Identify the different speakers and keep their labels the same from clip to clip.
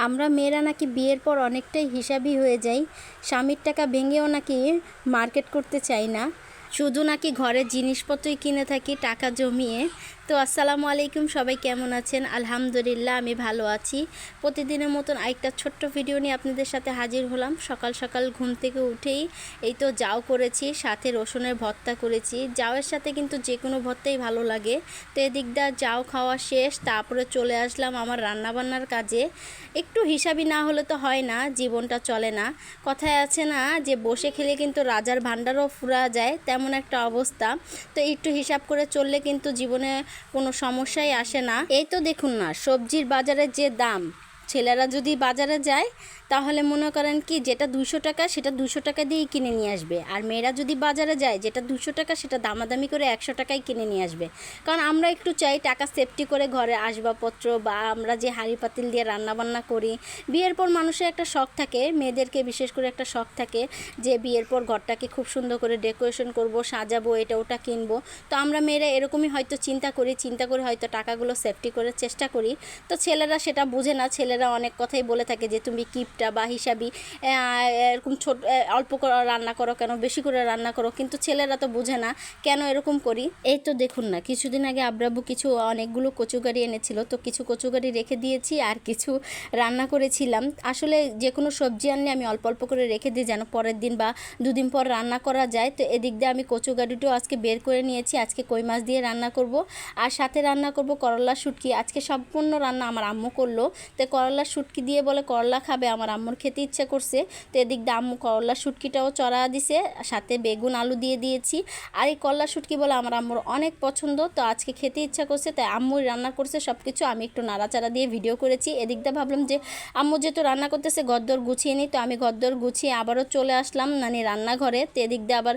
Speaker 1: আমরা মেয়েরা নাকি বিয়ের পর অনেকটাই হিসাবি হয়ে যাই। স্বামীর টাকা ভেঙেও নাকি মার্কেট করতে চাই না, শুধু নাকি ঘরের জিনিসপত্রই কিনে থাকি টাকা জমিয়ে। তো আসসালামু আলাইকুম, সবাই কেমন আছেন? আলহামদুলিল্লাহ আমি ভালো আছি। প্রতিদিনের মতন আরেকটা ছোট্ট ভিডিও নিয়ে আপনাদের সাথে হাজির হলাম। সকাল সকাল ঘুম থেকে উঠেই এই তো জাউ করেছি, সাথে রসুনের ভর্তা করেছি। জাউয়ের সাথে কিন্তু যে কোনো ভর্তাই ভালো লাগে। তো এদিক দিয়ে জাউ খাওয়া শেষ, তারপরে চলে আসলাম আমার রান্নাবান্নার কাজে। একটু হিসাবি না হলে তো হয় না, জীবনটা চলে না। কথায় আছে না যে বসে খেলে কিন্তু রাজার ভাণ্ডারও ফুরা যায়, তেমন একটা অবস্থা। তো একটু হিসাব করে চললে কিন্তু জীবনে কোনো সমস্যাই আসে না। এই তো দেখুন না, সবজির বাজারের যে দাম, ছেলেরা যদি বাজারে যায় তাহলে মনে করেন কি যেটা 200 টাকা সেটা 200 টাকা দিয়েই কিনে নিয়ে আসবে, আর মেয়েরা যদি বাজারে যায় যেটা 200 টাকা সেটা দামাদামি করে 100 টাকায় কিনে নিয়ে আসবে। কারণ আমরা একটু চাই টাকা সেফটি করে ঘরে আসবাবপত্র বা আমরা যে হাঁড়ি পাতিল দিয়ে রান্নাবান্না করি। বিয়ের পর মানুষের একটা শখ থাকে, মেয়েদেরকে বিশেষ করে একটা শখ থাকে যে বিয়ের পর ঘরটাকে খুব সুন্দর করে ডেকোরেশন করব, সাজাবো, এটা ওটা কিনবো। তো আমরা মেয়েরা এরকমই হয়তো চিন্তা করে হয়তো টাকাগুলো সেফটি করে চেষ্টা করি। তো ছেলেরা সেটা বুঝে না, ছেলেরা অনেক কথাই বলে থাকে যে তুমি কিপটা বা হিসাবি, এরকম ছোট অল্প করে রান্না করো কেন, বেশি করে রান্না করো। কিন্তু ছেলেরা তো বুঝে না কেন এরকম করি। এই তো দেখুন না, কিছুদিন আগে আব্রাব্বু অনেকগুলো কচুগাড়ি এনেছিল, তো কিছু কচুগাড়ি রেখে দিয়েছি আর কিছু রান্না করেছিলাম। আসলে যে কোনো সবজি আনলে আমি অল্প অল্প করে রেখে দিই যেন পরের দিন বা দুদিন পর রান্না করা যায়। তো এদিক দিয়ে আমি কচুগাড়িটাও আজকে বের করে নিয়েছি। আজকে কই মাছ দিয়ে রান্না করব, আর সাথে রান্না করব করলা শুটকি। আজকে সম্পূর্ণ রান্না আমার আম্মু করলো। তো করলা শুটকি দিয়ে বলে করলা খাবে, আমার আম্মুর খেতে ইচ্ছা করছে। তো এদিক দিয়ে আম্মু করলা শুটকিটাও চড়া দিছে, সাথে বেগুন আলু দিয়ে দিয়েছি। আর এই করলা শুটকি বলে আমার আম্মুর অনেক পছন্দ, তো আজকে খেতে ইচ্ছা করছে তাই আম্মুই রান্না করছে সব কিছু। আমি একটু নাড়াচাড়া দিয়ে ভিডিও করেছি। এদিক দিয়ে ভাবলাম যে আম্মু যেহেতু রান্না করতেছে ঘরদোর গুছিয়ে নিই, তো আমি ঘরদোর গুছিয়ে আবারও চলে আসলাম মানে রান্নাঘরে। তো এদিক দিয়ে আবার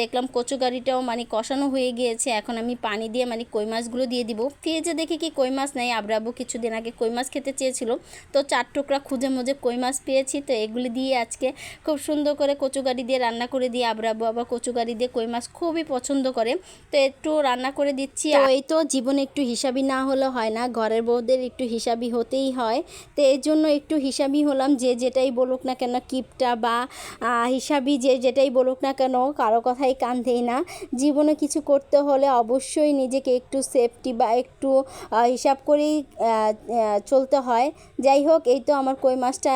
Speaker 1: দেখলাম কচুগাড়িটাও মানে কষানো হয়ে গিয়েছে। এখন আমি পানি দিয়ে মানে কই মাছগুলো দিয়ে দিব। ফ্রিজে দেখি কি কই মাছ নেই, আব্রাব্বু কিছুদিন আগে কই মাছ খেতে চেয়েছিল, তো 4 টুকরা খুঁজে মুজে কই মাছ পেয়েছি। তো এগুলি দিয়ে আজকে খুব সুন্দর করে কচুগাড়ি দিয়ে রান্না করে দিয়ে, আব্রাব্বু আবার কচুগাড়ি দিয়ে কই মাছ খুবই পছন্দ করে, তো একটু রান্না করে দিচ্ছি। তো এই তো জীবনে একটু হিসাবি না হলে হয় না, ঘরের বউদের একটু হিসাবি হতেই হয়। তো এর জন্য একটু হিসাবি হলাম, যে যেটাই বলুক না কেন, কিপটা বা হিসাবি যে যেটাই বলুক না কেন, কারো কথাই কান দেই না। জীবনে কিছু করতে হলে অবশ্যই নিজেকে একটু সেফটি বা একটু হিসাব করেই চলতে হয়। যাই হোক, এই তো আমার কই মাছটা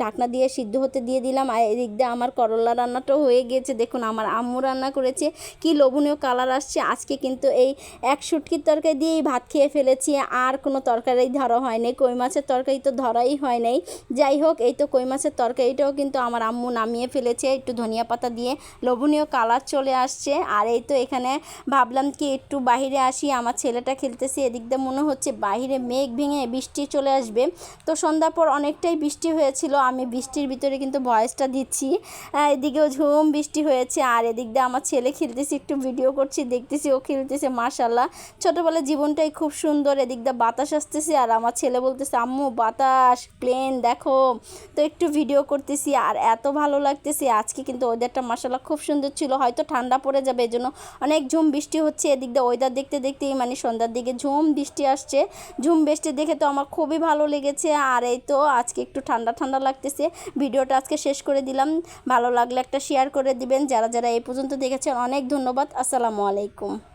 Speaker 1: ঢাকনা দিয়ে সিদ্ধ হতে দিয়ে দিলাম। আর এদিক দিয়ে আমার করলা রান্নাটাও হয়ে গিয়েছে। দেখুন আমার আম্মু রান্না করেছে, কি লোভনীয় কালার আসছে। আজকে কিন্তু এই এক শুটকির তরকারি দিয়েই ভাত খেয়ে ফেলেছি, আর কোনো তরকারি ধরা হয়নি, কই মাছের তরকারি তো ধরাই হয় নাই। যাই হোক, এই তো কই মাছের তরকারিটাও কিন্তু আমার আম্মু নামিয়ে ফেলেছে, একটু ধনিয়া পাতা দিয়ে লোভনীয় কালার চলে আসছে। আর এই তো এখানে ভাবলাম কি একটু বাহিরে আসি, আমার ছেলেটা খেলতেছে। এদিক দিয়ে মনে হচ্ছে বাহিরে মেঘ ভেঙে বৃষ্টি চলে আসবে। তো সন্ধ্যার পর অনেকটাই বৃষ্টি হয়েছিল, আমি বৃষ্টির ভিতরে কিন্তু ভয়েসটা দিচ্ছি। এদিকেও ঝুম বৃষ্টি হয়েছে, আর এদিক দিয়ে আমার ছেলে খেলতেছে, একটু ভিডিও করছি, দেখতেছি ও খেলতেছে। মাশাআল্লাহ, ছোটোবেলার জীবনটাই খুব সুন্দর। এদিক দিয়ে বাতাস আসতেছে আর আমার ছেলে বলতেছে আম্মু বাতাস, প্লেন দেখো। তো একটু ভিডিও করতেছি আর এত ভালো লাগতেছে। আজকে কিন্তু ওয়েদারটা মাশাআল্লাহ খুব সুন্দর ছিল, হয়তো ঠান্ডা পড়ে যাবে, এই জন্য অনেক ঝুম বৃষ্টি হচ্ছে। এদিক দিয়ে ওয়েদার দেখতে দেখতেই মানে সন্ধ্যার দিকে ঝুম বৃষ্টি আসছে। ঝুম বৃষ্টি দেখে তো আমার খুবই ভালো লেগেছে। আর এই তো আজকে একটু ঠান্ডা ঠান্ডা লাগতেছে। ভিডিওটা আজকে শেষ করে দিলাম, ভালো লাগলে একটা শেয়ার করে দিবেন। যারা যারা এই পর্যন্ত দেখেছেন অনেক ধন্যবাদ। আসসালামু আলাইকুম।